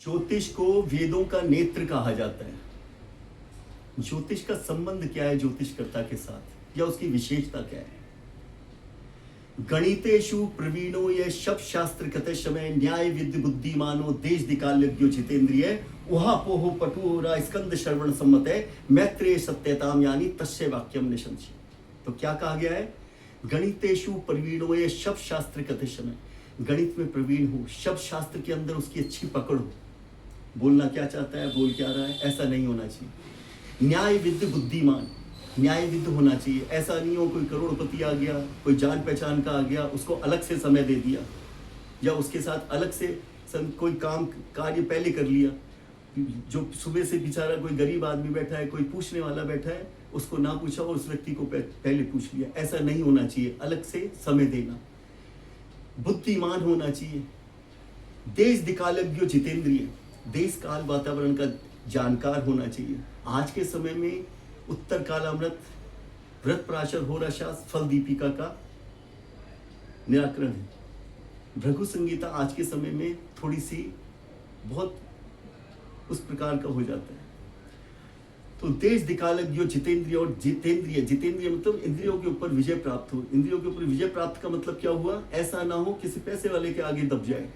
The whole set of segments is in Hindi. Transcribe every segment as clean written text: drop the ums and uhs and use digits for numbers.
ज्योतिष को वेदों का नेत्र कहा जाता है। ज्योतिष का संबंध क्या है ज्योतिषकर्ता के साथ, या उसकी विशेषता क्या है? गणितेषु प्रवीणो ये शब्द शास्त्र कथे समय न्याय विद्य बुद्धिमानो देश दिकाल्यज्ञो जितेंद्रिय उहापोह पटुरा स्कंद श्रवण सम्मत है मैत्रेय सत्यताम यानी तस्य वाक्यम निशंस्य। तो क्या कहा गया है? गणितेषु प्रवीणो ये शब्द शास्त्र कथे समय, गणित में प्रवीण हो, शब्द शास्त्र के अंदर उसकी अच्छी पकड़ हो, बोलना क्या चाहता है, बोल क्या रहा है, ऐसा नहीं होना चाहिए। न्याय विद्य बुद्धिमान, न्याय विद्य होना चाहिए। ऐसा नहीं हो कोई करोड़पति आ गया, कोई जान पहचान का आ गया, उसको अलग से समय दे दिया, या उसके साथ अलग से कोई काम कार्य पहले कर लिया। जो सुबह से बेचारा कोई गरीब आदमी बैठा है, कोई पूछने वाला बैठा है, उसको ना पूछा और उस व्यक्ति को पहले पूछ लिया। ऐसा नहीं होना चाहिए, अलग से समय देना। बुद्धिमान होना चाहिए। देश दिकालज्ञो जितेंद्रिय, देश काल वातावरण का जानकार होना चाहिए। आज के समय में उत्तर कालामृत, व्रत प्राशर, होरा शास्त्र, फल दीपिका का निराकरण है। भृगु संगीता आज के समय में थोड़ी सी बहुत उस प्रकार का हो जाता है। तो देश दिकालज्ञो जितेंद्रिय, और जितेंद्रिय, जितेंद्रिय मतलब इंद्रियों के ऊपर विजय प्राप्त हो। इंद्रियों के ऊपर विजय प्राप्त का मतलब क्या हुआ? ऐसा ना हो किसी पैसे वाले के आगे दब जाए,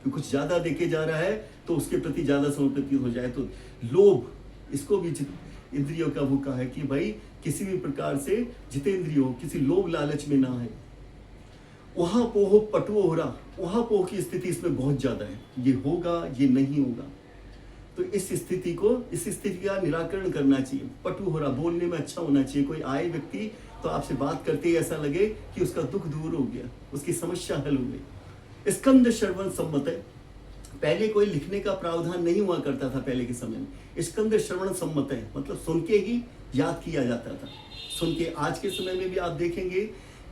कि कुछ ज्यादा देके जा रहा है तो उसके प्रति ज्यादा समर्पित हो जाए। तो लोभ, इसको भी इंद्रियों का वो कहा है कि भाई किसी भी प्रकार से जितेंद्रियो किसी लोभ लालच में ना है। वहां पोह पटुओ हो रहा, वहां पोह की स्थिति इसमें बहुत ज्यादा है। ये होगा, ये नहीं होगा। तो इस स्थिति का निराकरण करना चाहिए। पटु हो रहा, बोलने में अच्छा होना चाहिए। कोई आए व्यक्ति तो आपसे बात करते ही ऐसा लगे कि उसका दुख दूर हो गया, उसकी समस्या हल हो गई। स्कंद श्रवण सम्मत है। पहले कोई लिखने का प्रावधान नहीं हुआ करता था पहले के समय में। स्कंद श्रवण सम्मत है मतलब सुन के ही याद किया जाता था। सुन के, आज के समय में भी आप देखेंगे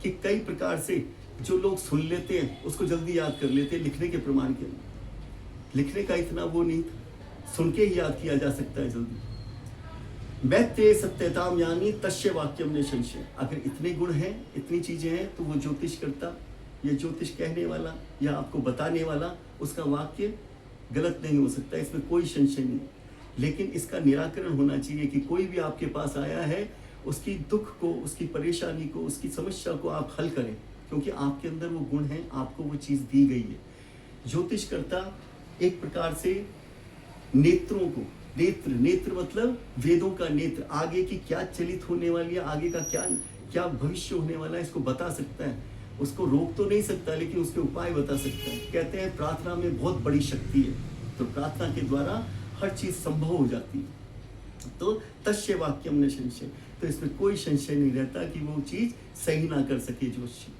कि कई प्रकार से जो लोग सुन लेते हैं उसको जल्दी याद कर लेते हैं, लिखने के प्रमाण के लिए। लिखने का इतना वो नहीं था, सुन के ही याद किया जा सकता है जल्दी। मैत्रेय सत्यताम यानी तस्य वाक्यम ने संशय। अगर इतने गुण हैं, इतनी चीजें हैं, तो वो ज्योतिष करता या ज्योतिष कहने वाला या आपको बताने वाला, उसका वाक्य गलत नहीं हो सकता, इसमें कोई संशय नहीं। लेकिन इसका निराकरण होना चाहिए कि कोई भी आपके पास आया है, उसकी दुख को, उसकी परेशानी को, उसकी समस्या को आप हल करें, क्योंकि आपके अंदर वो गुण है, आपको वो चीज दी गई है। ज्योतिष करता एक प्रकार से नेत्रों को, नेत्र मतलब वेदों का नेत्र, आगे की क्या चलित होने वाली है, आगे का क्या भविष्य होने वाला है, इसको बता सकता है। उसको रोक तो नहीं सकता, लेकिन उसके उपाय बता सकता है। कहते हैं प्रार्थना में बहुत बड़ी शक्ति है, तो प्रार्थना के द्वारा हर चीज संभव हो जाती है। तो तस्य वाक्यम न संशय, तो इसमें कोई संशय नहीं रहता कि वो चीज सही ना कर सके ज्योतिषी।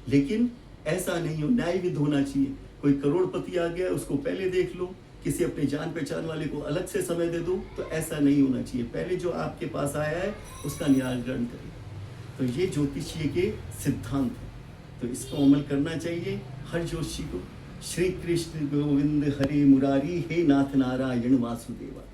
लेकिन ऐसा नहीं हो, न्यायविद होना चाहिए। कोई करोड़पति आ गया, उसको पहले देख लो, किसी अपने जान पहचान वाले को अलग से समय दे दो, तो ऐसा नहीं होना चाहिए। पहले जो आपके पास आया है उसका निराकरण करें। तो ये ज्योतिषीय के सिद्धांत है, तो इसको अमल करना चाहिए हर ज्योतिषी को। श्री कृष्ण गोविंद हरे मुरारी, हे नाथ नारायण वासुदेवा।